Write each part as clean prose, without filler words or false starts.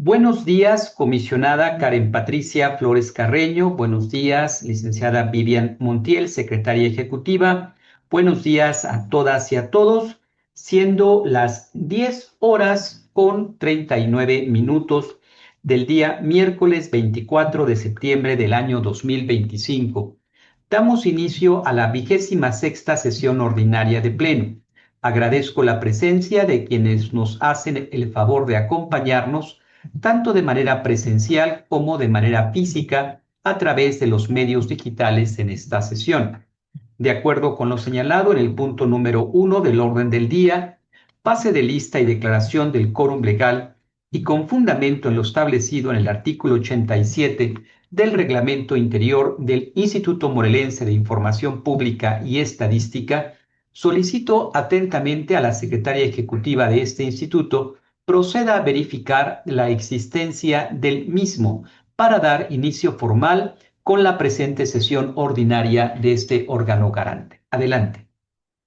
Buenos días, comisionada Karen Patricia Flores Carreño. Buenos días, licenciada Vivian Montiel, secretaria ejecutiva. Buenos días a todas y a todos, siendo las 10:39 del día miércoles 24 de septiembre del año 2025. Damos inicio a la 26ª sesión ordinaria de Pleno. Agradezco la presencia de quienes nos hacen el favor de acompañarnos tanto de manera presencial como de manera física a través de los medios digitales en esta sesión. De acuerdo con lo señalado en el punto número 1 del orden del día, pase de lista y declaración del quórum legal y con fundamento en lo establecido en el artículo 87 del Reglamento Interior del Instituto Morelense de Información Pública y Estadística, solicito atentamente a la secretaria ejecutiva de este instituto proceda a verificar la existencia del mismo para dar inicio formal con la presente sesión ordinaria de este órgano garante. Adelante.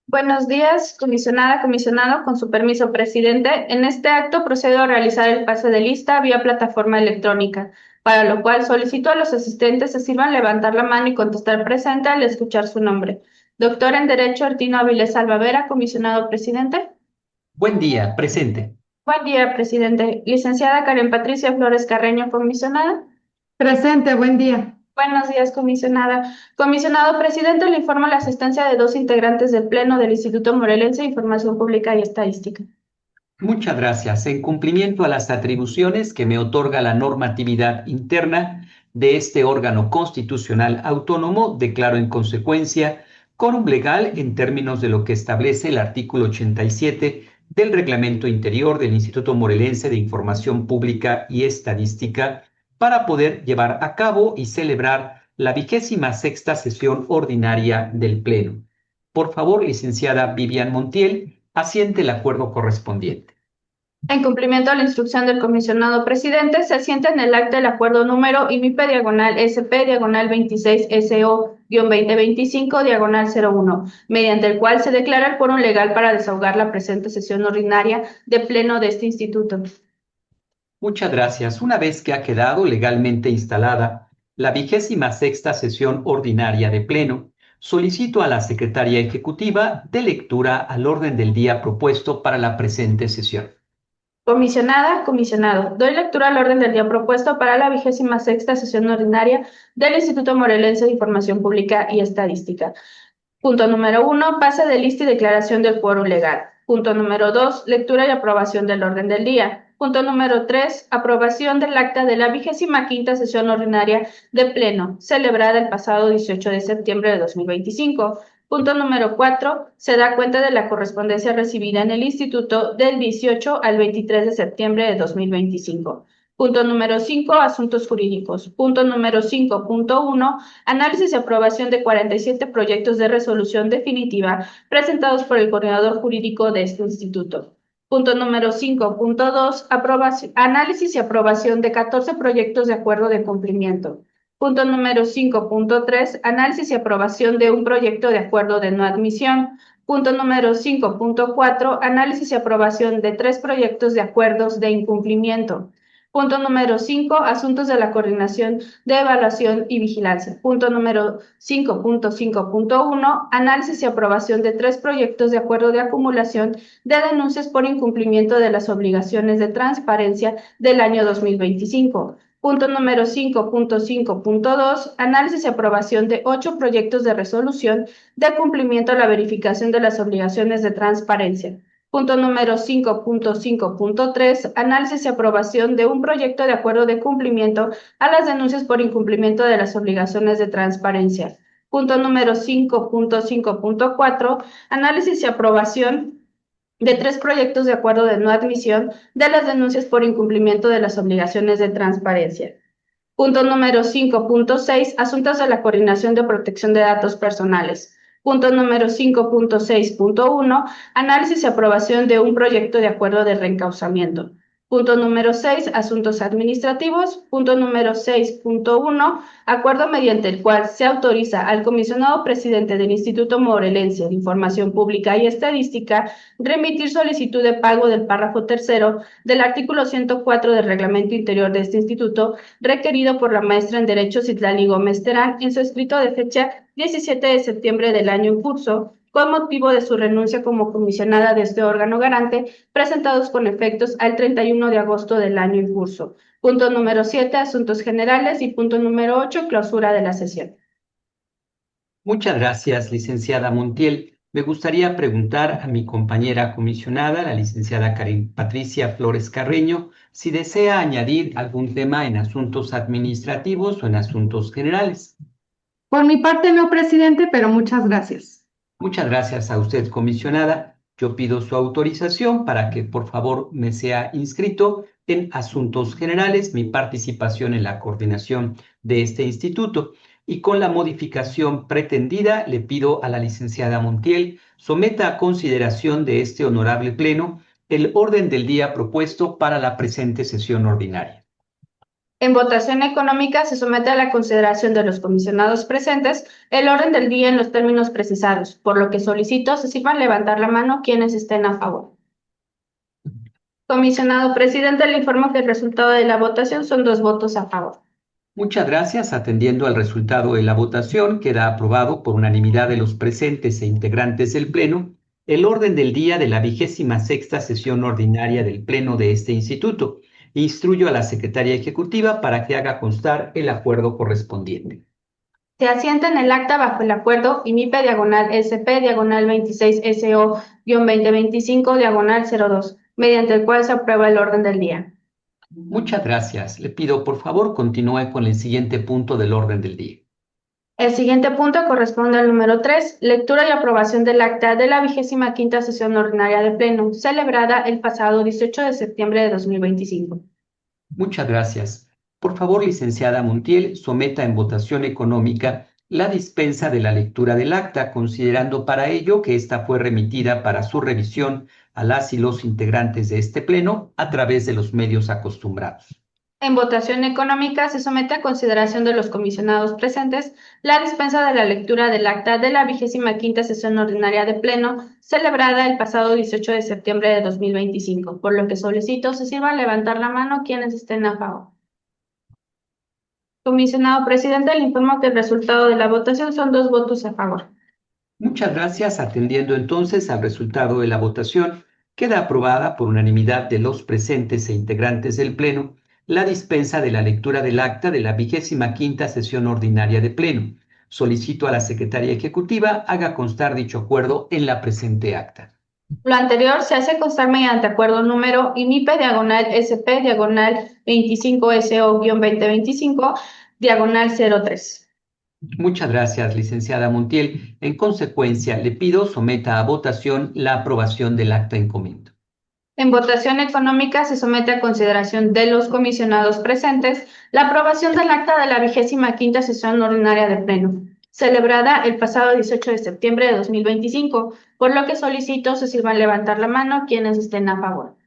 Buenos días, comisionada, comisionado. Con su permiso, presidente. En este acto procedo a realizar el pase de lista vía plataforma electrónica, para lo cual solicito a los asistentes se sirvan levantar la mano y contestar presente al escuchar su nombre. Doctor en Derecho Artino Avilés Salvavera, comisionado presidente. Buen día, presente. Buen día, presidente. Licenciada Karen Patricia Flores Carreño, comisionada. Presente, buen día. Buenos días, comisionada. Comisionado presidente, le informo la asistencia de 2 integrantes del Pleno del Instituto Morelense de Información Pública y Estadística. Muchas gracias. En cumplimiento a las atribuciones que me otorga la normatividad interna de este órgano constitucional autónomo, declaro en consecuencia quórum legal en términos de lo que establece el artículo 87 del Reglamento Interior del Instituto Morelense de Información Pública y Estadística para poder llevar a cabo y celebrar la 26ª sesión ordinaria del Pleno. Por favor, licenciada Vivian Montiel, asiente el acuerdo correspondiente. En cumplimiento a la instrucción del comisionado presidente, se asienta en el acta el acuerdo número IMIP/SP/26SO-2025/01, mediante el cual se declara el quórum legal para desahogar la presente sesión ordinaria de Pleno de este instituto. Muchas gracias. Una vez que ha quedado legalmente instalada la 26ª sesión ordinaria de Pleno, solicito a la secretaria ejecutiva de lectura al orden del día propuesto para la presente sesión. Comisionada, comisionado, doy lectura al orden del día propuesto para la 26ª sesión ordinaria del Instituto Morelense de Información Pública y Estadística. Punto número 1, pase de lista y declaración del quórum legal. Punto número 2, lectura y aprobación del orden del día. Punto número 3, aprobación del acta de la 25ª sesión ordinaria de Pleno, celebrada el pasado 18 de septiembre de 2025. Punto número 4, se da cuenta de la correspondencia recibida en el Instituto del 18 al 23 de septiembre de 2025. Punto número 5, asuntos jurídicos. Punto número 5.1, análisis y aprobación de 47 proyectos de resolución definitiva presentados por el coordinador jurídico de este instituto. Punto número 5.2, análisis y aprobación de 14 proyectos de acuerdo de cumplimiento. Punto número 5.3, análisis y aprobación de un proyecto de acuerdo de no admisión. Punto número 5.4, análisis y aprobación de 3 proyectos de acuerdos de incumplimiento. Punto número 5, asuntos de la coordinación de evaluación y vigilancia. Punto número 5.5.1, análisis y aprobación de 3 proyectos de acuerdo de acumulación de denuncias por incumplimiento de las obligaciones de transparencia del año 2025. Punto número 5.5.2, análisis y aprobación de 8 proyectos de resolución de cumplimiento a la verificación de las obligaciones de transparencia. Punto número 5.5.3, análisis y aprobación de un proyecto de acuerdo de cumplimiento a las denuncias por incumplimiento de las obligaciones de transparencia. Punto número 5.5.4, análisis y aprobación de 3 proyectos de acuerdo de no admisión de las denuncias por incumplimiento de las obligaciones de transparencia. Punto número 5.6, asuntos de la coordinación de protección de datos personales. Punto número 5.6.1, análisis y aprobación de un proyecto de acuerdo de reencauzamiento. Punto número 6, asuntos administrativos. Punto número 6.1, acuerdo mediante el cual se autoriza al comisionado presidente del Instituto Morelense de Información Pública y Estadística remitir solicitud de pago del párrafo tercero del artículo 104 del reglamento interior de este instituto, requerido por la maestra en Derecho Citlali Gómez Terán en su escrito de fecha 17 de septiembre del año en curso, con motivo de su renuncia como comisionada de este órgano garante, presentados con efectos al 31 de agosto del año en curso. Punto número 7, asuntos generales, y punto número 8, clausura de la sesión. Muchas gracias, licenciada Montiel. Me gustaría preguntar a mi compañera comisionada, la licenciada Patricia Flores Carreño, si desea añadir algún tema en asuntos administrativos o en asuntos generales. Por mi parte no, presidente, pero muchas gracias. Muchas gracias a usted, comisionada. Yo pido su autorización para que, por favor, me sea inscrito en asuntos generales, mi participación en la coordinación de este instituto. Y con la modificación pretendida, le pido a la licenciada Montiel someta a consideración de este honorable pleno el orden del día propuesto para la presente sesión ordinaria. En votación económica se somete a la consideración de los comisionados presentes el orden del día en los términos precisados, por lo que solicito se sirvan levantar la mano quienes estén a favor. Comisionado presidente, le informo que el resultado de la votación son 2 votos a favor. Muchas gracias. Atendiendo al resultado de la votación, queda aprobado por unanimidad de los presentes e integrantes del Pleno el orden del día de la 26ª sesión ordinaria del Pleno de este instituto. Instruyo a la Secretaría Ejecutiva para que haga constar el acuerdo correspondiente. Se asienta en el acta bajo el acuerdo IMIPE/SP/26SO-2025/02, mediante el cual se aprueba el orden del día. Muchas gracias. Le pido, por favor, continúe con el siguiente punto del orden del día. El siguiente punto corresponde al número 3, lectura y aprobación del acta de la 25ª sesión ordinaria de Pleno, celebrada el pasado 18 de septiembre de 2025. Muchas gracias. Por favor, licenciada Montiel, someta en votación económica la dispensa de la lectura del acta, considerando para ello que ésta fue remitida para su revisión a las y los integrantes de este Pleno a través de los medios acostumbrados. En votación económica se somete a consideración de los comisionados presentes la dispensa de la lectura del acta de la 25ª sesión ordinaria de Pleno, celebrada el pasado 18 de septiembre de 2025, por lo que solicito se sirvan levantar la mano quienes estén a favor. Comisionado presidente, le informo que el resultado de la votación son 2 votos a favor. Muchas gracias. Atendiendo entonces al resultado de la votación, queda aprobada por unanimidad de los presentes e integrantes del Pleno la dispensa de la lectura del acta de la 25ª sesión ordinaria de Pleno. Solicito a la Secretaría Ejecutiva haga constar dicho acuerdo en la presente acta. Lo anterior se hace constar mediante acuerdo número IMIPE/SP/25SO-2025/03. Muchas gracias, licenciada Montiel. En consecuencia, le pido someta a votación la aprobación del acta en comento. En votación económica se somete a consideración de los comisionados presentes la aprobación del acta de la 25ª sesión ordinaria de Pleno, celebrada el pasado 18 de septiembre de 2025, por lo que solicito se sirvan levantar la mano quienes estén a favor.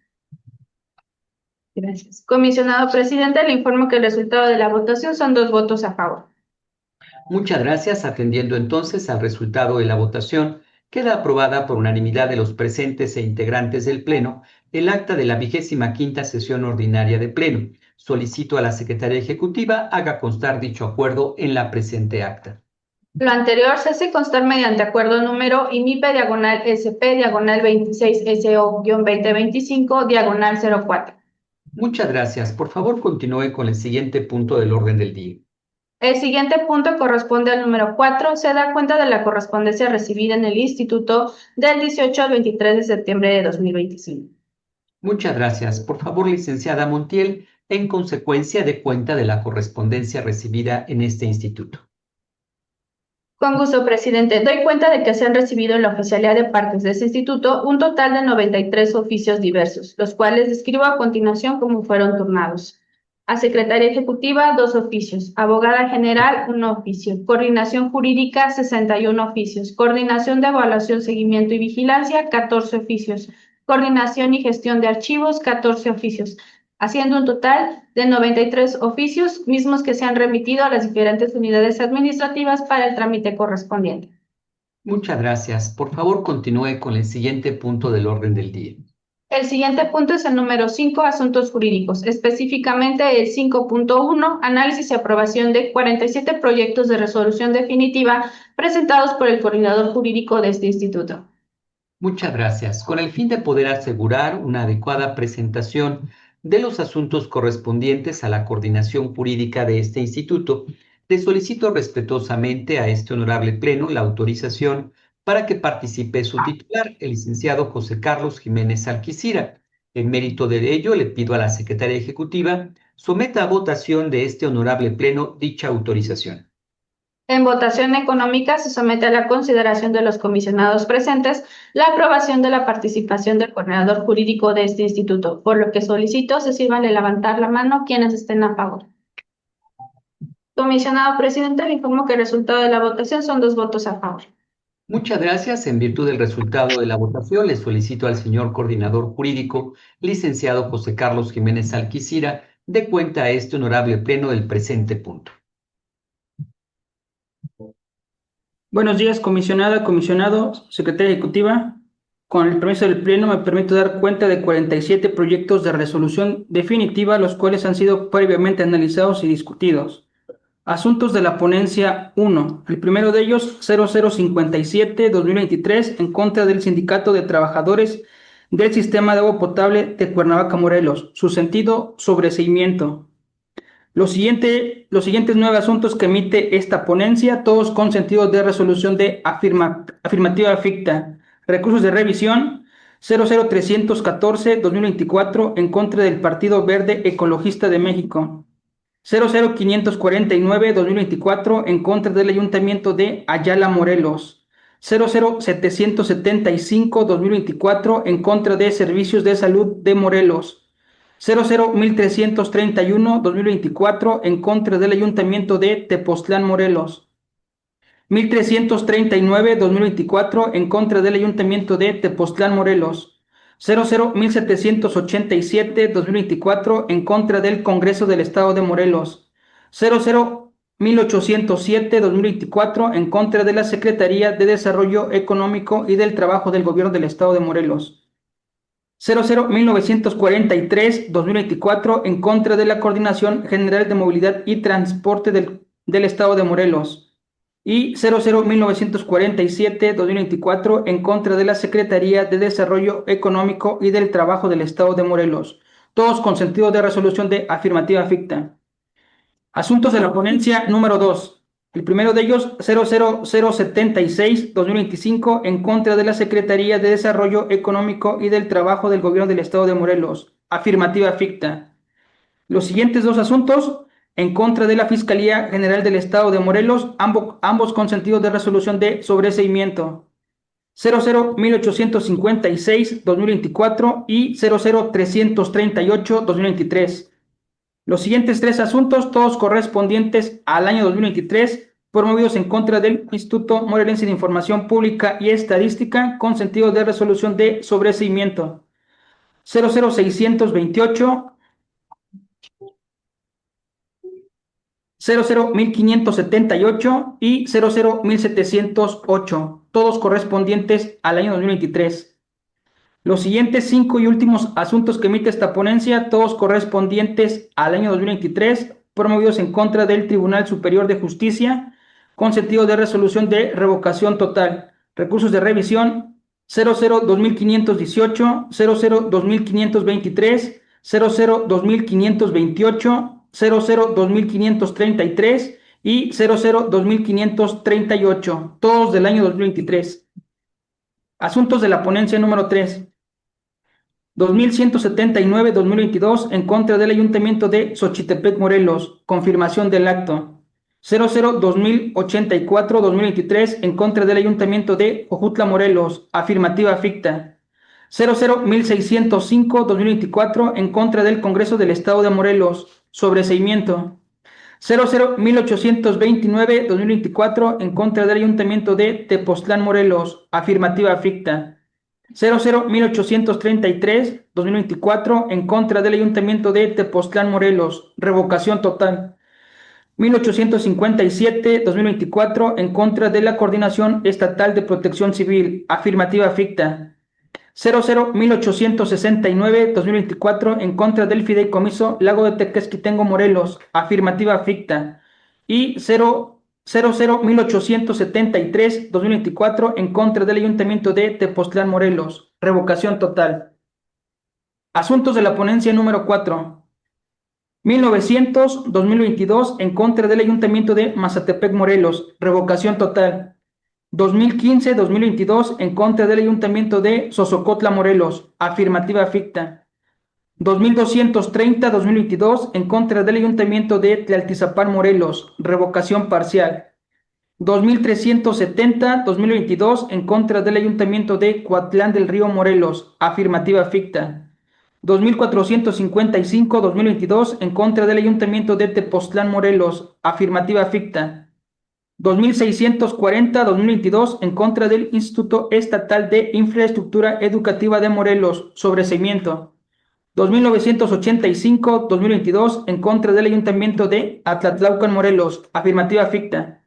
Gracias. Comisionado presidente, le informo que el resultado de la votación son 2 votos a favor. Muchas gracias. Atendiendo entonces al resultado de la votación, queda aprobada por unanimidad de los presentes e integrantes del Pleno el acta de la 25ª sesión ordinaria de Pleno. Solicito a la Secretaría Ejecutiva haga constar dicho acuerdo en la presente acta. Lo anterior se hace constar mediante acuerdo número IMIPE/SP/26SO-2025/04. Muchas gracias. Por favor, continúe con el siguiente punto del orden del día. El siguiente punto corresponde al número 4. Se da cuenta de la correspondencia recibida en el Instituto del 18 al 23 de septiembre de 2025. Muchas gracias. Por favor, licenciada Montiel, en consecuencia de cuenta de la correspondencia recibida en este instituto. Con gusto, presidente. Doy cuenta de que se han recibido en la oficialía de partes de este instituto un total de 93 oficios diversos, los cuales describo a continuación como fueron turnados. A Secretaría Ejecutiva, 2 oficios. Abogada General, 1 oficio. Coordinación Jurídica, 61 oficios. Coordinación de Evaluación, Seguimiento y Vigilancia, 14 oficios. coordinación y gestión de archivos, 14 oficios, haciendo un total de 93 oficios, mismos que se han remitido a las diferentes unidades administrativas para el trámite correspondiente. Muchas gracias. Por favor, continúe con el siguiente punto del orden del día. El siguiente punto es el número 5, asuntos jurídicos, específicamente el 5.1, análisis y aprobación de 47 proyectos de resolución definitiva presentados por el coordinador jurídico de este instituto. Muchas gracias. Con el fin de poder asegurar una adecuada presentación de los asuntos correspondientes a la coordinación jurídica de este instituto, le solicito respetuosamente a este honorable pleno la autorización para que participe su titular, el licenciado José Carlos Jiménez Alquicira. En mérito de ello, le pido a la Secretaría Ejecutiva someta a votación de este honorable pleno dicha autorización. En votación económica se somete a la consideración de los comisionados presentes la aprobación de la participación del coordinador jurídico de este instituto, por lo que solicito se sirvan de levantar la mano quienes estén a favor. Comisionado presidente, le informo que el resultado de la votación son 2 votos a favor. Muchas gracias. En virtud del resultado de la votación, le solicito al señor coordinador jurídico, licenciado José Carlos Jiménez Alquicira, dé cuenta a este honorable pleno del presente punto. Buenos días, comisionada, comisionado, secretaria ejecutiva. Con el permiso del pleno me permito dar cuenta de 47 proyectos de resolución definitiva, los cuales han sido previamente analizados y discutidos. Asuntos de la ponencia 1. El primero de ellos, 0057-2023, en contra del Sindicato de Trabajadores del Sistema de Agua Potable de Cuernavaca, Morelos. Su sentido, sobreseimiento. Los siguientes 9 asuntos que emite esta ponencia, todos con sentido de resolución de afirmativa ficta. Recursos de revisión 00314-2024 en contra del Partido Verde Ecologista de México. 00549-2024 en contra del Ayuntamiento de Ayala, Morelos. 00775-2024 en contra de Servicios de Salud de Morelos. 001331-2024 en contra del Ayuntamiento de Tepoztlán, Morelos. 1339-2024 en contra del Ayuntamiento de Tepoztlán, Morelos. 001787-2024 en contra del Congreso del Estado de Morelos. 001807-2024 en contra de la Secretaría de Desarrollo Económico y del Trabajo del Gobierno del Estado de Morelos. 001943-2024 en contra de la Coordinación General de Movilidad y Transporte del Estado de Morelos. Y 001947-2024 en contra de la Secretaría de Desarrollo Económico y del Trabajo del Estado de Morelos. Todos con sentido de resolución de afirmativa ficta. Asuntos de la ponencia número 2. El primero de ellos, 00076-2025, en contra de la Secretaría de Desarrollo Económico y del Trabajo del Gobierno del Estado de Morelos. Afirmativa ficta. Los siguientes 2 asuntos, en contra de la Fiscalía General del Estado de Morelos, ambos con sentido de resolución de sobreseimiento. 001856-2024 y 00338-2023. Los siguientes 3 asuntos, todos correspondientes al año 2023, promovidos en contra del Instituto Morelense de Información Pública y Estadística, con sentido de resolución de sobreseimiento. 00628, 001.578 y 001.708, todos correspondientes al año 2023. Los siguientes 5 y últimos asuntos que emite esta ponencia, todos correspondientes al año 2023, promovidos en contra del Tribunal Superior de Justicia, con sentido de resolución de revocación total. Recursos de revisión 002518, 002523, 002528, 002533 y 002538, todos del año 2023. Asuntos de la ponencia número 3. 2179-2022 en contra del Ayuntamiento de Xochitepec, Morelos. Confirmación del acto. 002084-2023 en contra del Ayuntamiento de Jojutla, Morelos. Afirmativa ficta. 001605-2024 en contra del Congreso del Estado de Morelos. Sobreseimiento. 001829-2024 en contra del Ayuntamiento de Tepoztlán, Morelos. Afirmativa ficta. 00-1833-2024 en contra del Ayuntamiento de Tepoztlán, Morelos, revocación total. 1857-2024 en contra de la Coordinación Estatal de Protección Civil, afirmativa ficta. 00-1869-2024 en contra del Fideicomiso Lago de Tequesquitengo, Morelos, afirmativa ficta. Y 00-1873-2024 en contra del Ayuntamiento de Tepoztlán, Morelos, revocación total. Asuntos de la ponencia número 4. 1900-2022 en contra del Ayuntamiento de Mazatepec, Morelos, revocación total. 2015-2022 en contra del Ayuntamiento de Sosocotla, Morelos, afirmativa ficta. 2230-2022 en contra del Ayuntamiento de Tlaltizapán, Morelos, revocación parcial. 2370-2022 en contra del Ayuntamiento de Coatlán del Río, Morelos, afirmativa ficta. 2455-2022 en contra del Ayuntamiento de Tepoztlán, Morelos, afirmativa ficta. 2640-2022 en contra del Instituto Estatal de Infraestructura Educativa de Morelos, sobreseimiento. 2985-2022 en contra del Ayuntamiento de Atlatlaucan, Morelos, afirmativa ficta.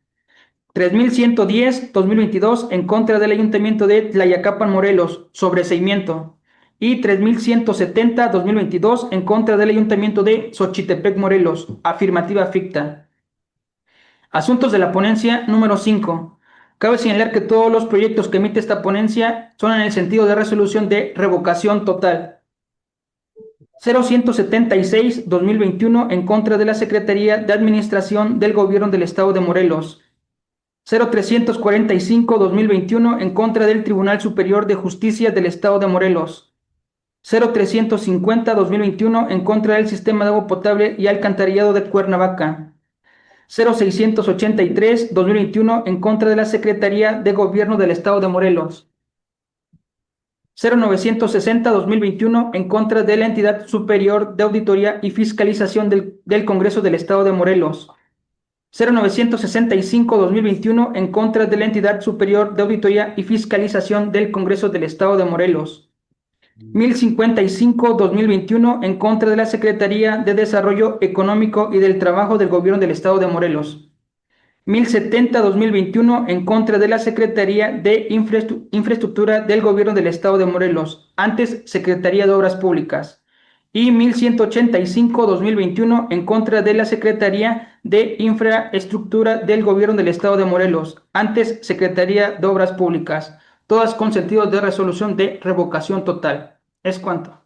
3110-2022 en contra del Ayuntamiento de Tlayacapan, Morelos, sobreseimiento. Y 3170-2022 en contra del Ayuntamiento de Xochitepec, Morelos, afirmativa ficta. Asuntos de la ponencia número 5. Cabe señalar que todos los proyectos que emite esta ponencia son en el sentido de resolución de revocación total. 0176-2021 en contra de la Secretaría de Administración del Gobierno del Estado de Morelos. 0345-2021 en contra del Tribunal Superior de Justicia del Estado de Morelos. 0350-2021 en contra del Sistema de Agua Potable y Alcantarillado de Cuernavaca. 0683-2021 en contra de la Secretaría de Gobierno del Estado de Morelos. 0960-2021 en contra de la Entidad Superior de Auditoría y Fiscalización del Congreso del Estado de Morelos. 0965-2021 en contra de la Entidad Superior de Auditoría y Fiscalización del Congreso del Estado de Morelos. 1055-2021 en contra de la Secretaría de Desarrollo Económico y del Trabajo del Gobierno del Estado de Morelos. 1070-2021 en contra de la Secretaría de Infraestructura del Gobierno del Estado de Morelos, antes Secretaría de Obras Públicas. Y 1185-2021 en contra de la Secretaría de Infraestructura del Gobierno del Estado de Morelos, antes Secretaría de Obras Públicas, todas con sentido de resolución de revocación total. ¿Es cuanto?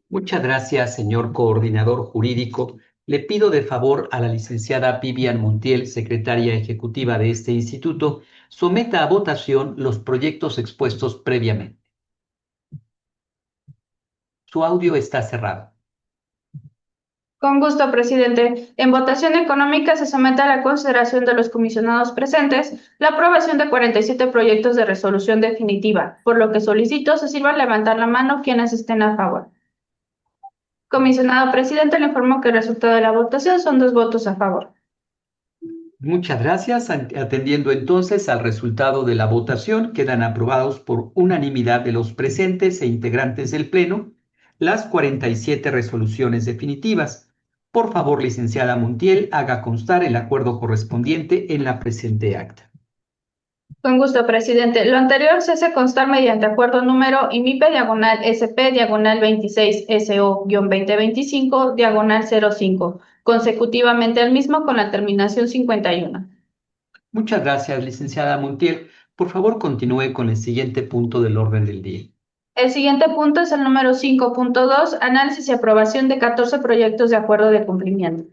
Muchas gracias, señor coordinador jurídico. Le pido de favor a la licenciada Vivian Montiel, secretaria ejecutiva de este instituto, someta a votación los proyectos expuestos previamente. Su audio está cerrado. Con gusto, presidente. En votación económica se somete a la consideración de los comisionados presentes la aprobación de 47 proyectos de resolución definitiva, por lo que solicito se sirva levantar la mano quienes estén a favor. Comisionado presidente, le informo que el resultado de la votación son 2 votos a favor. Muchas gracias. Atendiendo entonces al resultado de la votación, quedan aprobados por unanimidad de los presentes e integrantes del Pleno las 47 resoluciones definitivas. Por favor, licenciada Montiel, haga constar el acuerdo correspondiente en la presente acta. Con gusto, presidente. Lo anterior se hace constar mediante acuerdo número IMIPE/SP/26SO-2025/05, consecutivamente al mismo con la terminación 51. Muchas gracias, licenciada Montiel. Por favor, continúe con el siguiente punto del orden del día. El siguiente punto es el número 5.2, análisis y aprobación de 14 proyectos de acuerdo de cumplimiento.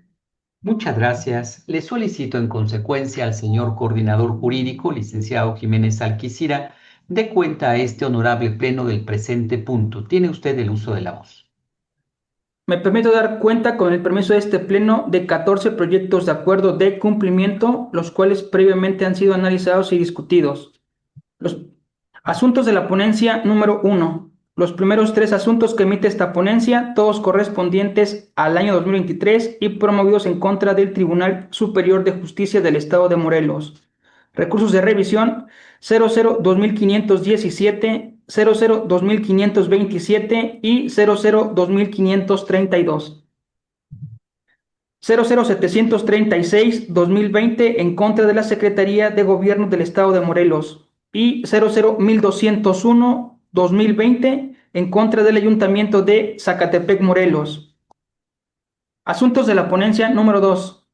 Muchas gracias. Le solicito en consecuencia al señor coordinador jurídico, licenciado Jiménez Alquicira, dé cuenta a este honorable pleno del presente punto. Tiene usted el uso de la voz. Me permito dar cuenta con el permiso de este pleno de 14 proyectos de acuerdo de cumplimiento, los cuales previamente han sido analizados y discutidos. Los asuntos de la ponencia número 1. Los primeros 3 asuntos que emite esta ponencia, todos correspondientes al año 2023 y promovidos en contra del Tribunal Superior de Justicia del Estado de Morelos. Recursos de revisión 00-2517 002527 y 002532. 00736-2020 en contra de la Secretaría de Gobierno del Estado de Morelos y 0011201-2020 en contra del Ayuntamiento de Zacatepec, Morelos. Asuntos de la ponencia número 2.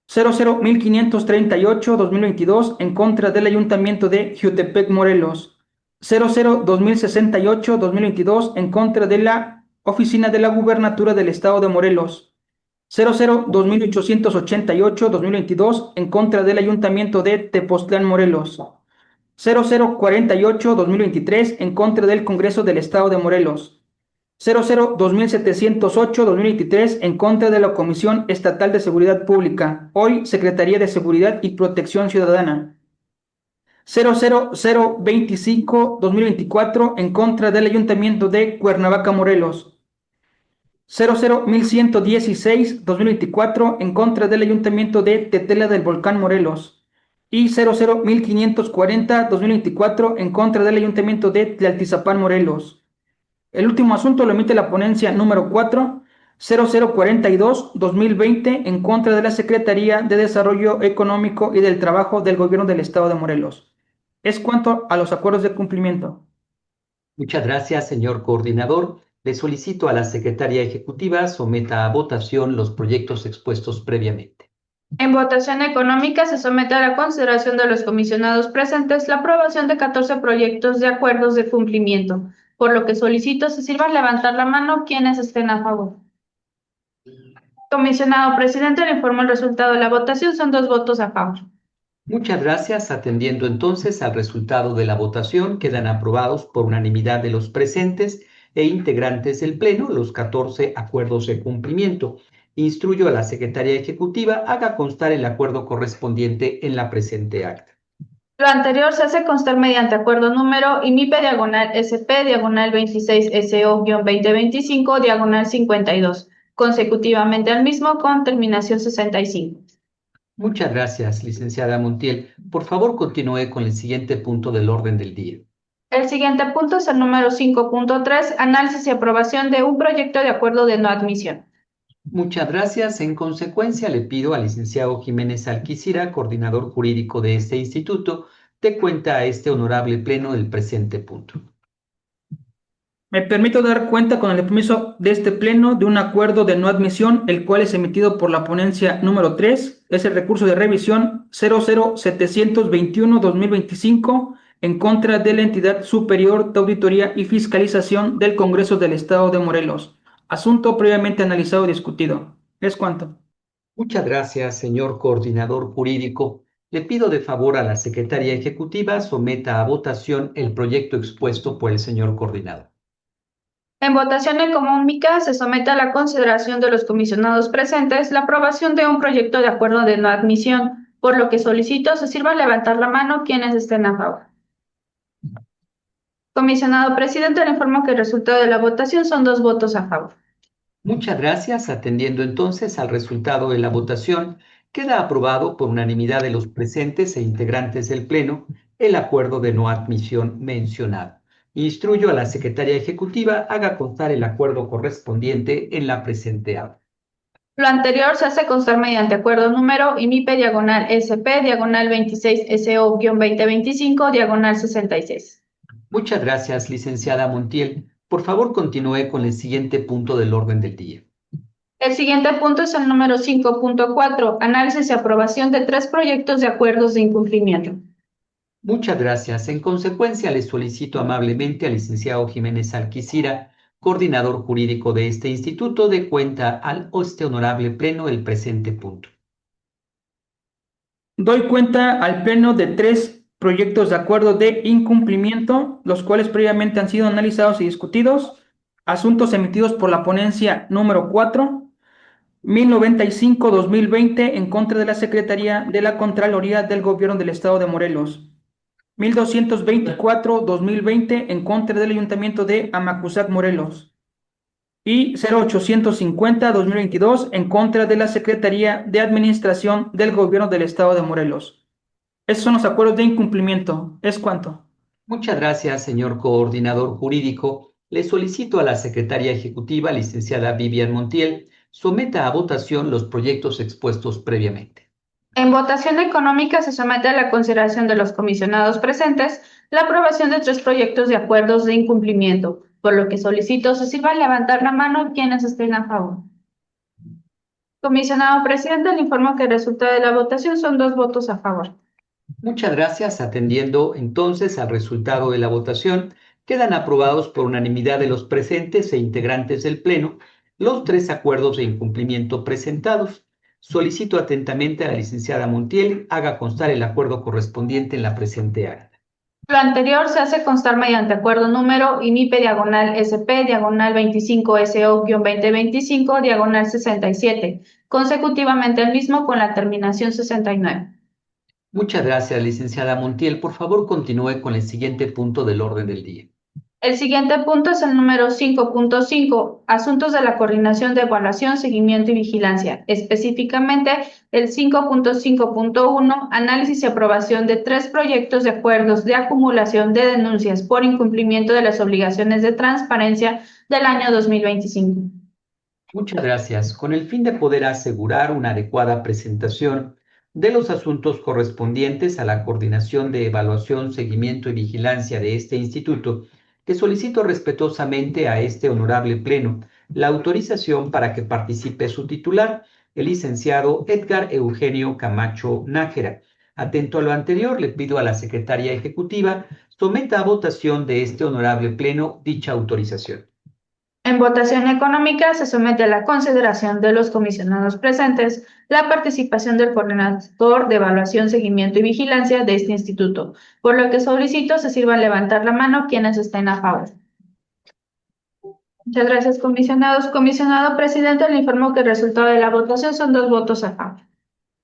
001-1538-2022 en contra del Ayuntamiento de Jiutepec, Morelos. 00-2068-2022 en contra de la Oficina de la Gubernatura del Estado de Morelos. 00-2888-2022 en contra del Ayuntamiento de Tepoztlán, Morelos. 0048-2023 en contra del Congreso del Estado de Morelos. 00-2708-2023 en contra de la Comisión Estatal de Seguridad Pública, hoy Secretaría de Seguridad y Protección Ciudadana. 00025-2024 en contra del Ayuntamiento de Cuernavaca, Morelos. 00-1116-2024 en contra del Ayuntamiento de Tetela del Volcán, Morelos. Y 00-1540-2024 en contra del Ayuntamiento de Tlaltizapán, Morelos. El último asunto lo emite la ponencia número 4, 0042-2020 en contra de la Secretaría de Desarrollo Económico y del Trabajo del Gobierno del Estado de Morelos. Es cuanto a los acuerdos de cumplimiento. Muchas gracias, señor coordinador. Le solicito a la Secretaria Ejecutiva someta a votación los proyectos expuestos previamente. En votación económica se somete a la consideración de los comisionados presentes la aprobación de 14 proyectos de acuerdos de cumplimiento, por lo que solicito se sirvan levantar la mano quienes estén a favor. Comisionado presidente, le informo el resultado de la votación, son 2 votos a favor. Muchas gracias. Atendiendo entonces al resultado de la votación, quedan aprobados por unanimidad de los presentes e integrantes del Pleno los 14 acuerdos de cumplimiento. Instruyo a la Secretaria Ejecutiva haga constar el acuerdo correspondiente en la presente acta. Lo anterior se hace constar mediante acuerdo número IMIPE/SP/26SO-2025/52, consecutivamente al mismo con terminación 65. Muchas gracias, licenciada Montiel. Por favor, continúe con el siguiente punto del orden del día. El siguiente punto es el número 5.3, análisis y aprobación de un proyecto de acuerdo de no admisión. Muchas gracias. En consecuencia, le pido al licenciado Jiménez Alquicira, coordinador jurídico de este instituto, dé cuenta a este honorable pleno del presente punto. Me permito dar cuenta con el permiso de este pleno de un acuerdo de no admisión, el cual es emitido por la ponencia número 3, es el recurso de revisión 00721-2025 en contra de la entidad superior de auditoría y fiscalización del Congreso del Estado de Morelos. Asunto previamente analizado y discutido. Es cuanto. Muchas gracias, señor coordinador jurídico. Le pido de favor a la Secretaria Ejecutiva someta a votación el proyecto expuesto por el señor coordinador. En votación económica se somete a la consideración de los comisionados presentes la aprobación de un proyecto de acuerdo de no admisión, por lo que solicito se sirva levantar la mano quienes estén a favor. Comisionado presidente, le informo que el resultado de la votación son 2 votos a favor. Muchas gracias. Atendiendo entonces al resultado de la votación, queda aprobado por unanimidad de los presentes e integrantes del Pleno el acuerdo de no admisión mencionado. Instruyo a la Secretaria Ejecutiva haga constar el acuerdo correspondiente en la presente acta. Lo anterior se hace constar mediante acuerdo número IMIPE/SP/26SO-2025/66. Muchas gracias, licenciada Montiel. Por favor, continúe con el siguiente punto del orden del día. El siguiente punto es el número 5.4, análisis y aprobación de 3 proyectos de acuerdos de incumplimiento. Muchas gracias. En consecuencia, le solicito amablemente al licenciado Jiménez Alquicira, coordinador jurídico de este instituto, dé cuenta al este honorable pleno el presente punto. Doy cuenta al pleno de 3 proyectos de acuerdo de incumplimiento, los cuales previamente han sido analizados y discutidos. Asuntos emitidos por la ponencia número 4, 1095-2020 en contra de la Secretaría de la Contraloría del Gobierno del Estado de Morelos. 1224-2020 en contra del Ayuntamiento de Amacuzac, Morelos. Y 0850-2022 en contra de la Secretaría de Administración del Gobierno del Estado de Morelos. Esos son los acuerdos de incumplimiento. ¿Es cuánto? Muchas gracias, señor coordinador jurídico. Le solicito a la secretaria ejecutiva, licenciada Vivian Montiel, someta a votación los proyectos expuestos previamente. En votación económica se somete a la consideración de los comisionados presentes la aprobación de 3 proyectos de acuerdos de incumplimiento, por lo que solicito se sirva levantar la mano quienes estén a favor. Comisionado presidente, le informo que el resultado de la votación son 2 votos a favor. Muchas gracias. Atendiendo entonces al resultado de la votación, quedan aprobados por unanimidad de los presentes e integrantes del Pleno los 3 acuerdos de incumplimiento presentados. Solicito atentamente a la licenciada Montiel haga constar el acuerdo correspondiente en la presente acta. Lo anterior se hace constar mediante acuerdo número IMIPE/SP/25SO-2025/67, consecutivamente el mismo con la terminación 69. Muchas gracias, licenciada Montiel. Por favor, continúe con el siguiente punto del orden del día. El siguiente punto es el número 5.5, asuntos de la coordinación de evaluación, seguimiento y vigilancia. Específicamente, el 5.5.1, análisis y aprobación de 3 proyectos de acuerdos de acumulación de denuncias por incumplimiento de las obligaciones de transparencia del año 2025. Muchas gracias. Con el fin de poder asegurar una adecuada presentación de los asuntos correspondientes a la coordinación de evaluación, seguimiento y vigilancia de este instituto, que solicito respetuosamente a este honorable Pleno la autorización para que participe su titular, el licenciado Edgar Eugenio Camacho Nájera. Atento a lo anterior, le pido a la secretaria ejecutiva someta a votación de este honorable Pleno dicha autorización. En votación económica se somete a la consideración de los comisionados presentes la participación del coordinador de evaluación, seguimiento y vigilancia de este instituto, por lo que solicito se sirvan levantar la mano quienes estén a favor. Muchas gracias, comisionados. Comisionado presidente, le informo que el resultado de la votación son 2 votos a favor.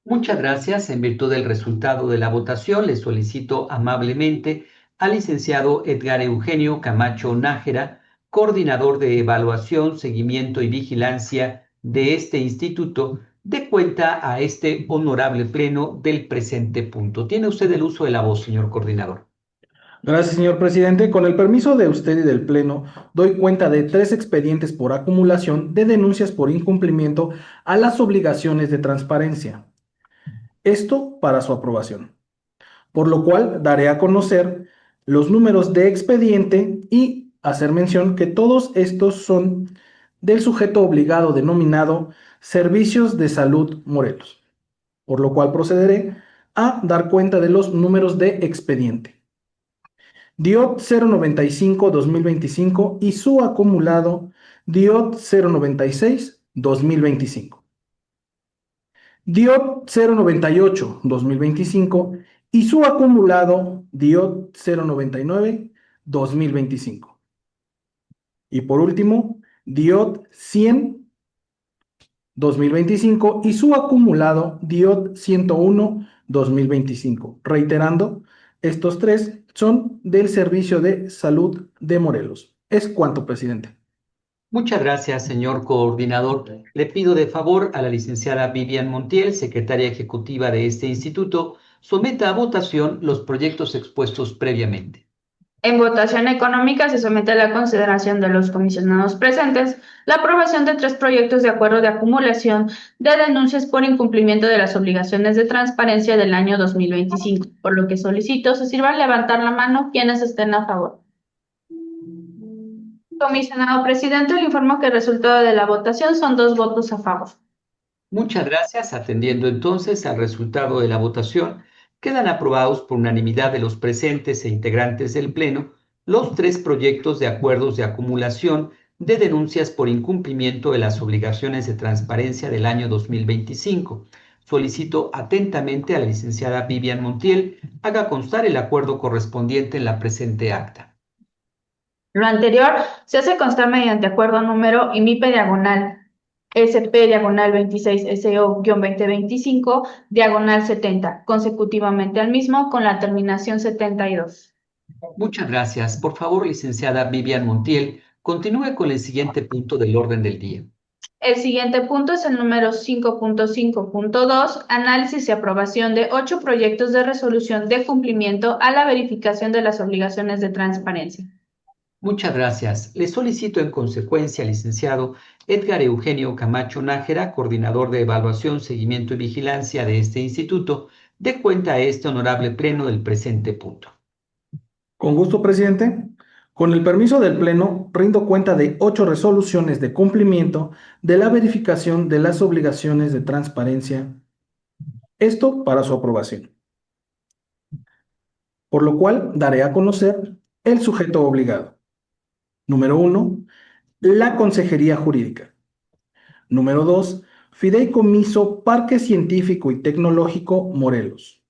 Muchas gracias. En virtud del resultado de la votación, le solicito amablemente al licenciado Edgar Eugenio Camacho Nájera, coordinador de evaluación, seguimiento y vigilancia de este instituto, dé cuenta a este honorable Pleno del presente punto. Tiene usted el uso de la voz, señor coordinador. Gracias, señor presidente. Con el permiso de usted y del Pleno, doy cuenta de 3 expedientes por acumulación de denuncias por incumplimiento a las obligaciones de transparencia. Esto para su aprobación. Por lo cual, daré a conocer los números de expediente y hacer mención que todos estos son del sujeto obligado denominado Servicios de Salud Morelos. Por lo cual procederé a dar cuenta de los números de expediente. DIOT 095-2025 y su acumulado DIOT 096-2025. DIOT 098-2025 y su acumulado DIOT 099-2025. Y por último, DIOT 100-2025 y su acumulado DIOT 101-2025. Reiterando, estos 3 son del Servicio de Salud de Morelos. Es cuanto, presidente. Muchas gracias, señor coordinador. Le pido de favor a la licenciada Vivian Montiel, secretaria ejecutiva de este instituto, someta a votación los proyectos expuestos previamente. En votación económica se somete a la consideración de los comisionados presentes la aprobación de 3 proyectos de acuerdo de acumulación de denuncias por incumplimiento de las obligaciones de transparencia del año 2025, por lo que solicito se sirvan levantar la mano quienes estén a favor. Comisionado presidente, le informo que el resultado de la votación son 2 votos a favor. Muchas gracias. Atendiendo entonces al resultado de la votación, quedan aprobados por unanimidad de los presentes e integrantes del Pleno los 3 proyectos de acuerdos de acumulación de denuncias por incumplimiento de las obligaciones de transparencia del año 2025. Solicito atentamente a la licenciada Vivian Montiel haga constar el acuerdo correspondiente en la presente acta. Lo anterior se hace constar mediante acuerdo número IMIPE/SP/26SO-2025/70, consecutivamente al mismo con la terminación 72. Muchas gracias. Por favor, licenciada Vivian Montiel, continúe con el siguiente punto del orden del día. El siguiente punto es el número 5.5.2, análisis y aprobación de 8 proyectos de resolución de cumplimiento a la verificación de las obligaciones de transparencia. Muchas gracias. Le solicito en consecuencia al licenciado Edgar Eugenio Camacho Nájera, coordinador de evaluación, seguimiento y vigilancia de este instituto, dé cuenta a este honorable pleno del presente punto. Con gusto, presidente. Con el permiso del Pleno, rindo cuenta de 8 resoluciones de cumplimiento de la verificación de las obligaciones de transparencia. Esto para su aprobación. Por lo cual, daré a conocer el sujeto obligado. Número 1, la Consejería Jurídica. Número 2, Fideicomiso Parque Científico y Tecnológico Morelos.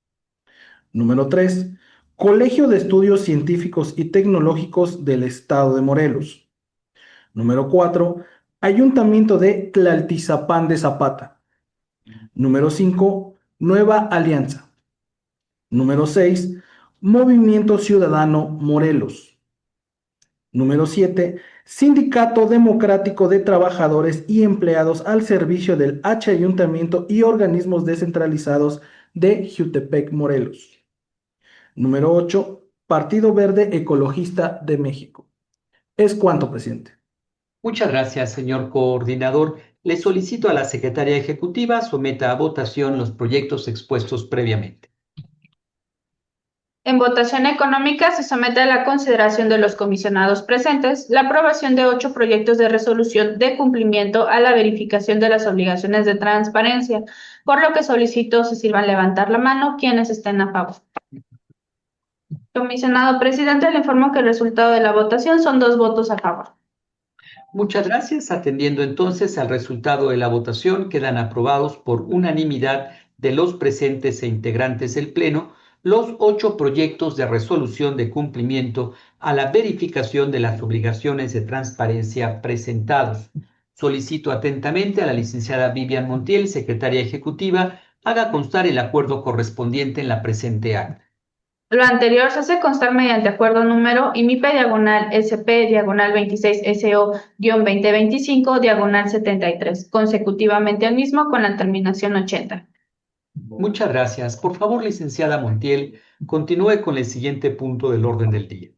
Número 3, Colegio de Estudios Científicos y Tecnológicos del Estado de Morelos. Número 4, Ayuntamiento de Tlaltizapán de Zapata. Número 5, Nueva Alianza. Número 6, Movimiento Ciudadano Morelos. Número 7, Sindicato Democrático de Trabajadores y Empleados al servicio del H Ayuntamiento y organismos descentralizados de Jutepec, Morelos. Número 8, Partido Verde Ecologista de México. Es cuanto, presidente. Muchas gracias, señor coordinador. Le solicito a la Secretaría Ejecutiva someta a votación los proyectos expuestos previamente. En votación económica se somete a la consideración de los comisionados presentes la aprobación de 8 proyectos de resolución de cumplimiento a la verificación de las obligaciones de transparencia, por lo que solicito se sirvan levantar la mano quienes estén a favor. Comisionado presidente, le informo que el resultado de la votación son 2 votos a favor. Muchas gracias. Atendiendo entonces al resultado de la votación, quedan aprobados por unanimidad de los presentes e integrantes del Pleno los 8 proyectos de resolución de cumplimiento a la verificación de las obligaciones de transparencia presentados. Solicito atentamente a la licenciada Vivian Montiel, secretaria ejecutiva, haga constar el acuerdo correspondiente en la presente acta. Lo anterior se hace constar mediante acuerdo número IMIPE/SP/26SO-2025/73, consecutivamente al mismo con la terminación 80. Muchas gracias. Por favor, licenciada Montiel, continúe con el siguiente punto del orden del día.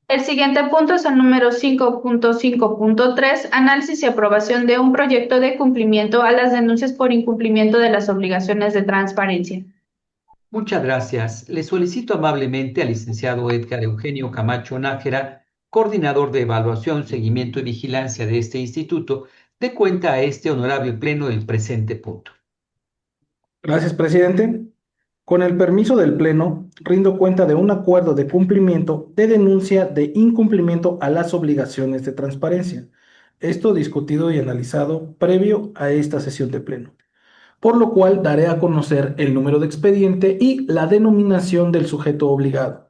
El siguiente punto es el número 5.5.3, análisis y aprobación de un proyecto de cumplimiento a las denuncias por incumplimiento de las obligaciones de transparencia. Muchas gracias. Le solicito amablemente al licenciado Edgar Eugenio Camacho Nájera, coordinador de evaluación, seguimiento y vigilancia de este instituto, dé cuenta a este honorable pleno del presente punto. Gracias, presidente. Con el permiso del Pleno, rindo cuenta de un acuerdo de cumplimiento de denuncia de incumplimiento a las obligaciones de transparencia. Esto discutido y analizado previo a esta sesión de Pleno, por lo cual daré a conocer el número de expediente y la denominación del sujeto obligado.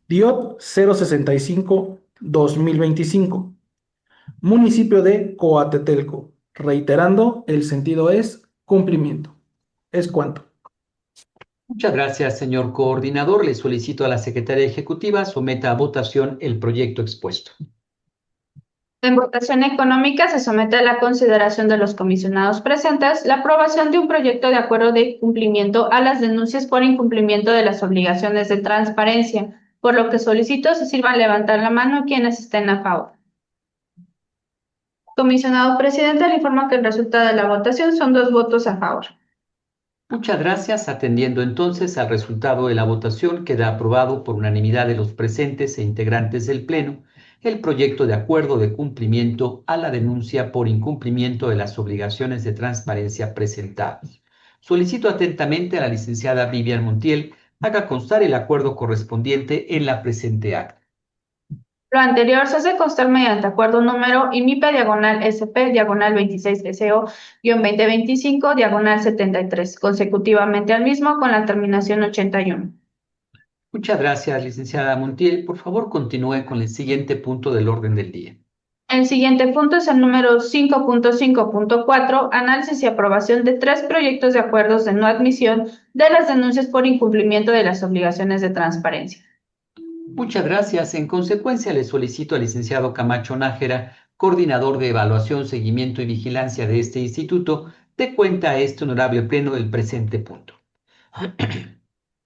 DIOT 065-2025, municipio de Coatetelco. Reiterando, el sentido es cumplimiento. Es cuanto. Muchas gracias, señor coordinador. Le solicito a la Secretaría Ejecutiva someta a votación el proyecto expuesto. En votación económica se somete a la consideración de los comisionados presentes la aprobación de un proyecto de acuerdo de cumplimiento a las denuncias por incumplimiento de las obligaciones de transparencia, por lo que solicito se sirvan levantar la mano quienes estén a favor. Comisionado presidente, le informo que el resultado de la votación son 2 votos a favor. Muchas gracias. Atendiendo entonces al resultado de la votación, queda aprobado por unanimidad de los presentes e integrantes del Pleno el proyecto de acuerdo de cumplimiento a la denuncia por incumplimiento de las obligaciones de transparencia presentadas. Solicito atentamente a la licenciada Vivian Montiel haga constar el acuerdo correspondiente en la presente acta. Lo anterior se hace constar mediante acuerdo número IMIPE/SP/26SO-2025/73, consecutivamente al mismo con la terminación 81. Muchas gracias, licenciada Montiel. Por favor, continúe con el siguiente punto del orden del día. El siguiente punto es el número 5.5.4, análisis y aprobación de 3 proyectos de acuerdos de no admisión de las denuncias por incumplimiento de las obligaciones de transparencia. Muchas gracias. En consecuencia, le solicito al licenciado Camacho Nájera, coordinador de evaluación, seguimiento y vigilancia de este instituto, dé cuenta a este honorable pleno del presente punto.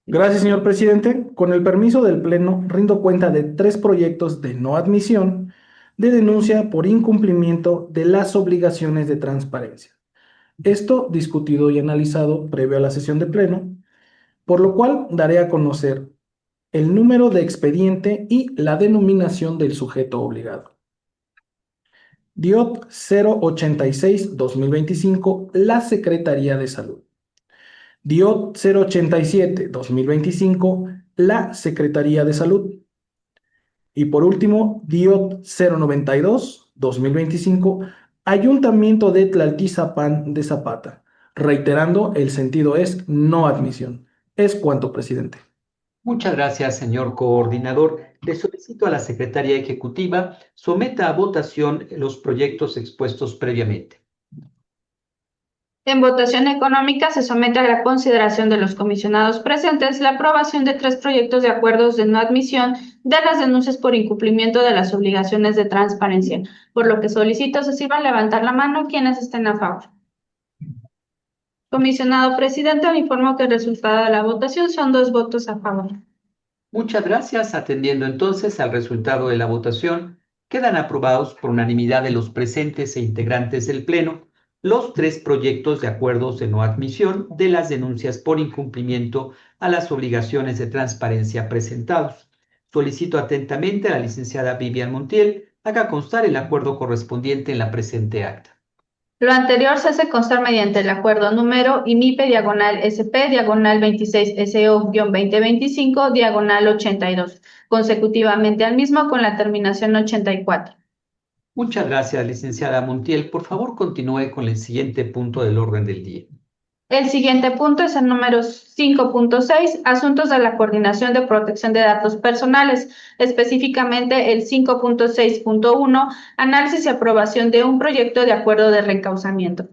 Gracias, señor presidente. Con el permiso del Pleno, rindo cuenta de 3 proyectos de no admisión de denuncia por incumplimiento de las obligaciones de transparencia. Esto discutido y analizado previo a la sesión de Pleno, por lo cual daré a conocer el número de expediente y la denominación del sujeto obligado. DIOT 086-2025, la Secretaría de Salud. DIOT 087-2025, la Secretaría de Salud. Y por último, DIOT 092-2025, Ayuntamiento de Tlaltizapán de Zapata. Reiterando, el sentido es no admisión. Es cuanto, presidente. Muchas gracias, señor coordinador. Le solicito a la Secretaría Ejecutiva someta a votación los proyectos expuestos previamente. En votación económica se somete a la consideración de los comisionados presentes la aprobación de 3 proyectos de acuerdos de no admisión de las denuncias por incumplimiento de las obligaciones de transparencia, por lo que solicito se sirvan levantar la mano quienes estén a favor. Comisionado presidente, le informo que el resultado de la votación son 2 votos a favor. Muchas gracias. Atendiendo entonces al resultado de la votación, quedan aprobados por unanimidad de los presentes e integrantes del Pleno los 3 proyectos de acuerdos de no admisión de las denuncias por incumplimiento a las obligaciones de transparencia presentados. Solicito atentamente a la licenciada Vivian Montiel haga constar el acuerdo correspondiente en la presente acta. Lo anterior se hace constar mediante el acuerdo número IMIPE/SP/26SO-2025/82, consecutivamente al mismo con la terminación 84. Muchas gracias, licenciada Montiel. Por favor, continúe con el siguiente punto del orden del día. El siguiente punto es el número 5.6, asuntos de la Coordinación de Protección de Datos Personales, específicamente el 5.6.1, análisis y aprobación de un proyecto de acuerdo de reencauzamiento.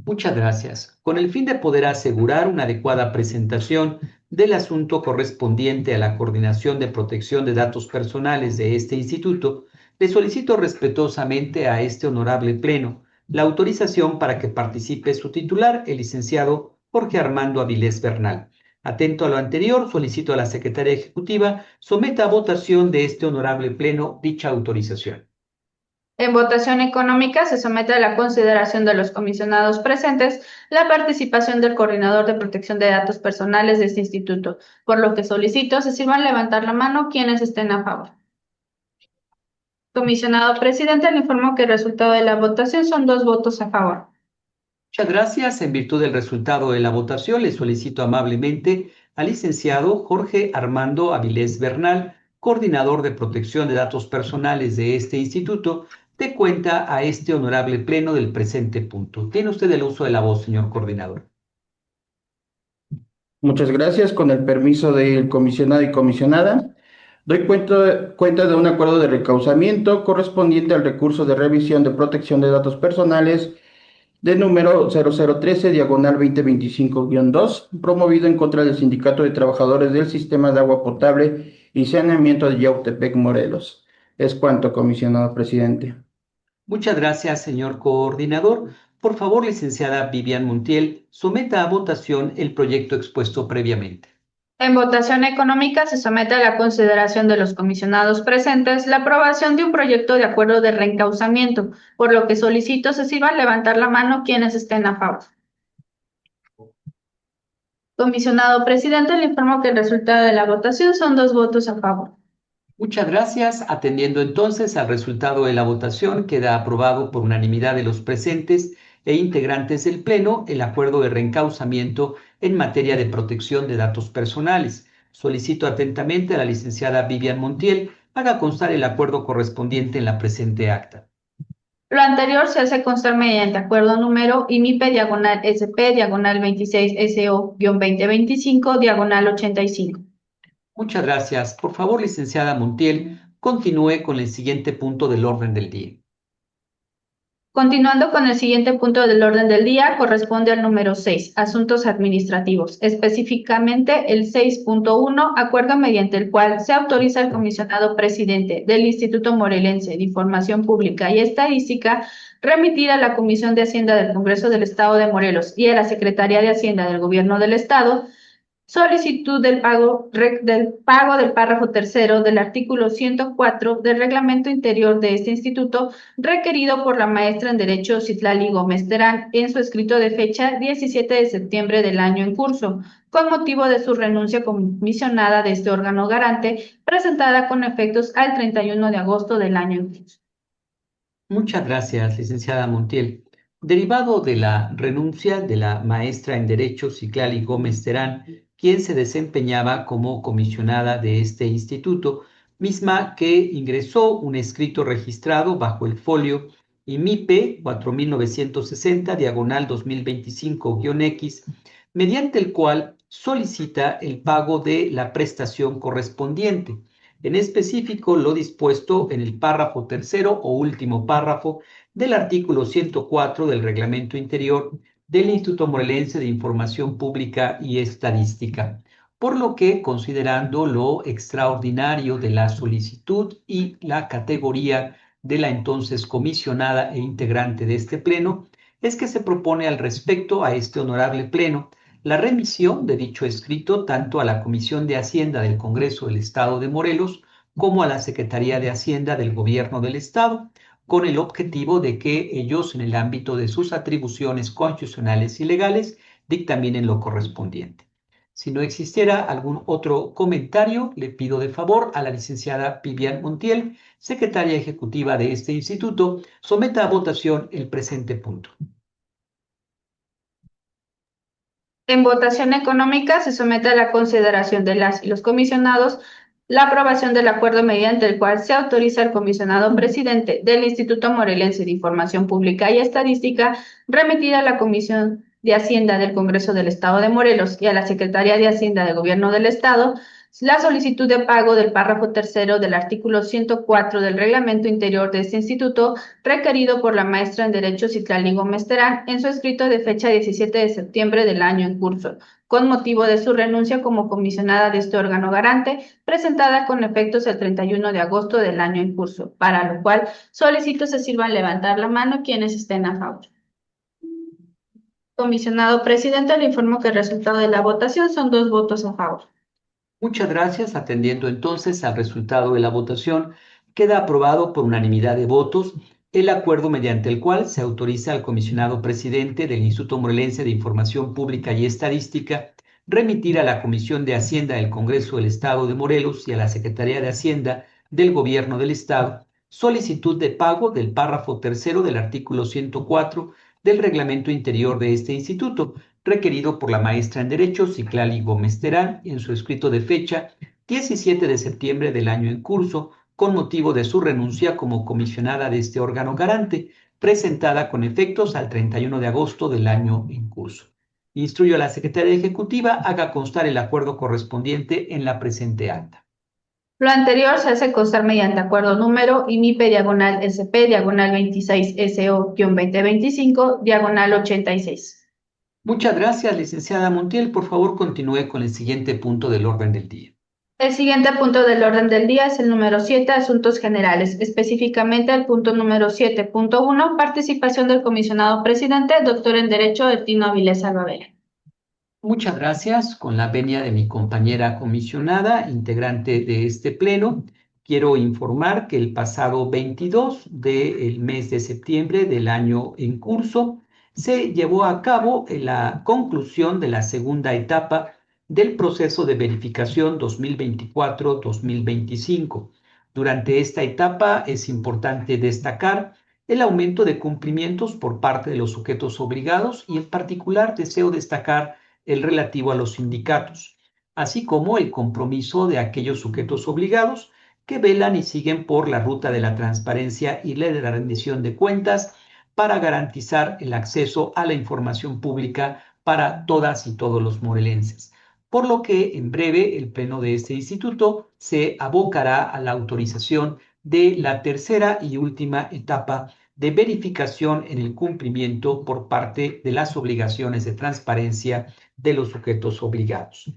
Muchas gracias. Con el fin de poder asegurar una adecuada presentación del asunto correspondiente a la Coordinación de Protección de Datos Personales de este instituto, le solicito respetuosamente a este honorable Pleno la autorización para que participe su titular, el licenciado Jorge Armando Avilés Bernal. Atento a lo anterior, solicito a la Secretaría Ejecutiva someta a votación de este honorable Pleno dicha autorización. En votación económica se somete a la consideración de los comisionados presentes la participación del Coordinador de Protección de Datos Personales de este instituto, por lo que solicito se sirvan levantar la mano quienes estén a favor. Comisionado presidente, le informo que el resultado de la votación son 2 votos a favor. Muchas gracias. En virtud del resultado de la votación, le solicito amablemente al licenciado Jorge Armando Avilés Bernal, coordinador de protección de datos personales de este instituto, dé cuenta a este honorable Pleno del presente punto. Tiene usted el uso de la voz, señor coordinador. Muchas gracias. Con el permiso del comisionado y comisionada, doy cuenta de un acuerdo de reencauzamiento correspondiente al recurso de revisión de protección de datos personales de número 0013/2025-2, promovido en contra del Sindicato de Trabajadores del Sistema de Agua Potable y Saneamiento de Yautepec, Morelos. Es cuanto, comisionado presidente. Muchas gracias, señor coordinador. Por favor, licenciada Vivian Montiel, someta a votación el proyecto expuesto previamente. En votación económica se somete a la consideración de los comisionados presentes la aprobación de un proyecto de acuerdo de reencauzamiento, por lo que solicito se sirvan levantar la mano quienes estén a favor. Comisionado presidente, le informo que el resultado de la votación son 2 votos a favor. Muchas gracias. Atendiendo entonces al resultado de la votación, queda aprobado por unanimidad de los presentes e integrantes del Pleno el acuerdo de reencauzamiento en materia de protección de datos personales. Solicito atentamente a la licenciada Vivian Montiel haga constar el acuerdo correspondiente en la presente acta. Lo anterior se hace constar mediante acuerdo número IMIPE/SP/26SO-2025/85. Muchas gracias. Por favor, licenciada Montiel, continúe con el siguiente punto del orden del día. Continuando con el siguiente punto del orden del día, corresponde al número 6, asuntos administrativos, específicamente el 6.1, acuerdo mediante el cual se autoriza al comisionado presidente del Instituto Morelense de Información Pública y Estadística remitir a la Comisión de Hacienda del Congreso del Estado de Morelos y a la Secretaría de Hacienda del Gobierno del Estado solicitud del pago del párrafo tercero del artículo 104 del reglamento interior de este instituto, requerido por la maestra en Derecho Citlali Gómez Terán en su escrito de fecha 17 de septiembre del año en curso, con motivo de su renuncia comisionada de este órgano garante, presentada con efectos al 31 de agosto del año en curso. Muchas gracias, licenciada Montiel. Derivado de la renuncia de la maestra en Derecho Citlali Gómez Terán, quien se desempeñaba como comisionada de este instituto, misma que ingresó un escrito registrado bajo el folio IMIPE 4960, diagonal 2025-X, mediante el cual solicita el pago de la prestación correspondiente. En específico, lo dispuesto en el párrafo tercero o último párrafo del artículo 104 del Reglamento Interior del Instituto Morelense de Información Pública y Estadística, por lo que, considerando lo extraordinario de la solicitud y la categoría de la entonces comisionada e integrante de este pleno, es que se propone al respecto a este honorable pleno la remisión de dicho escrito tanto a la Comisión de Hacienda del Congreso del Estado de Morelos como a la Secretaría de Hacienda del Gobierno del Estado, con el objetivo de que ellos, en el ámbito de sus atribuciones constitucionales y legales, dictaminen lo correspondiente. Si no existiera algún otro comentario, le pido de favor a la licenciada Vivian Montiel, secretaria ejecutiva de este instituto, someta a votación el presente punto. En votación económica se somete a la consideración de las y los comisionados la aprobación del acuerdo mediante el cual se autoriza al comisionado presidente del Instituto Morelense de Información Pública y Estadística remitir a la Comisión de Hacienda del Congreso del Estado de Morelos y a la Secretaría de Hacienda del Gobierno del Estado la solicitud de pago del párrafo tercero del artículo 104 del reglamento interior de este instituto, requerido por la maestra en Derecho Citlali Gómez Terán en su escrito de fecha 17 de septiembre del año en curso, con motivo de su renuncia como comisionada de este órgano garante, presentada con efectos el 31 de agosto del año en curso, para lo cual solicito se sirvan levantar la mano quienes estén a favor. Comisionado presidente, le informo que el resultado de la votación son 2 votos a favor. Muchas gracias. Atendiendo entonces al resultado de la votación, queda aprobado por unanimidad de votos el acuerdo mediante el cual se autoriza al comisionado presidente del Instituto Morelense de Información Pública y Estadística remitir a la Comisión de Hacienda del Congreso del Estado de Morelos y a la Secretaría de Hacienda del Gobierno del Estado solicitud de pago del párrafo tercero del artículo 104 del Reglamento Interior de este instituto, requerido por la maestra en Derecho Citlali Gómez Terán en su escrito de fecha 17 de septiembre del año en curso, con motivo de su renuncia como comisionada de este órgano garante, presentada con efectos al 31 de agosto del año en curso. Instruyo a la Secretaría Ejecutiva haga constar el acuerdo correspondiente en la presente acta. Lo anterior se hace constar mediante acuerdo número IMIPE diagonal SP diagonal 26 SO-2025 diagonal 86. Muchas gracias, licenciada Montiel. Por favor, continúe con el siguiente punto del orden del día. El siguiente punto del orden del día es el número 7, asuntos generales, específicamente el punto número 7.1, participación del comisionado presidente, doctor en Derecho, Ertino Avilés Albavera. Muchas gracias. Con la venia de mi compañera comisionada, integrante de este pleno, quiero informar que el pasado 22 del mes de septiembre del año en curso se llevó a cabo la conclusión de la segunda etapa del proceso de verificación 2024-2025. Durante esta etapa es importante destacar el aumento de cumplimientos por parte de los sujetos obligados y en particular deseo destacar el relativo a los sindicatos, así como el compromiso de aquellos sujetos obligados que velan y siguen por la ruta de la transparencia y de la rendición de cuentas para garantizar el acceso a la información pública para todas y todos los morelenses. Por lo que en breve el pleno de este instituto se abocará a la autorización de la tercera y última etapa de verificación en el cumplimiento por parte de las obligaciones de transparencia de los sujetos obligados.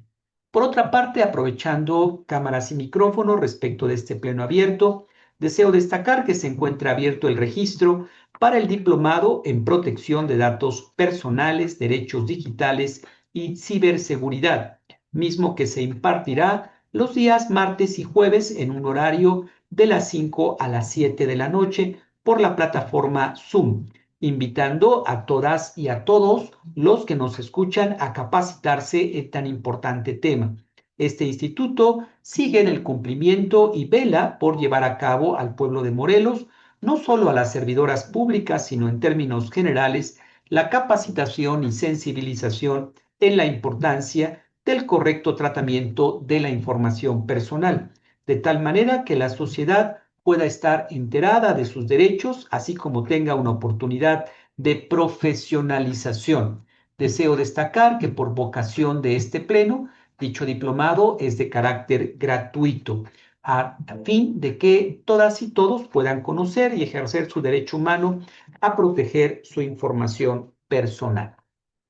Por otra parte, aprovechando cámaras y micrófonos respecto de este pleno abierto, deseo destacar que se encuentra abierto el registro para el diplomado en protección de datos personales, derechos digitales y ciberseguridad, mismo que se impartirá los días martes y jueves en un horario de las 5 a las 7 de la noche por la plataforma Zoom, invitando a todas y a todos los que nos escuchan a capacitarse en tan importante tema. Este instituto sigue en el cumplimiento y vela por llevar a cabo al pueblo de Morelos, no solo a las servidoras públicas, sino en términos generales, la capacitación y sensibilización en la importancia del correcto tratamiento de la información personal, de tal manera que la sociedad pueda estar enterada de sus derechos, así como tenga una oportunidad de profesionalización. Deseo destacar que por vocación de este pleno, dicho diplomado es de carácter gratuito, a fin de que todas y todos puedan conocer y ejercer su derecho humano a proteger su información personal.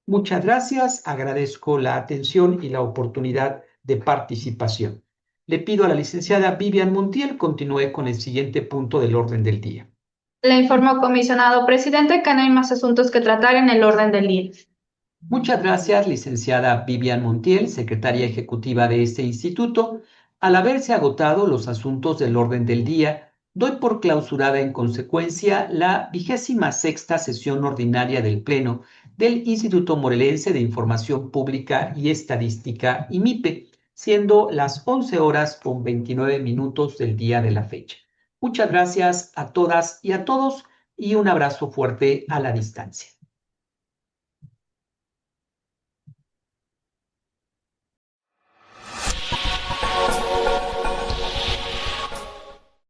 Muchas gracias, agradezco la atención y la oportunidad de participación. Le pido a la licenciada Vivian Montiel continúe con el siguiente punto del orden del día. Le informo, comisionado presidente, que no hay más asuntos que tratar en el orden del día. Muchas gracias, licenciada Vivian Montiel, secretaria ejecutiva de este instituto. Al haberse agotado los asuntos del orden del día, doy por clausurada en consecuencia la 26ª sesión ordinaria del Pleno del Instituto Morelense de Información Pública y Estadística, IMIPE, siendo las 11 horas con 29 minutos del día de la fecha. Muchas gracias a todas y a todos y un abrazo fuerte a la distancia.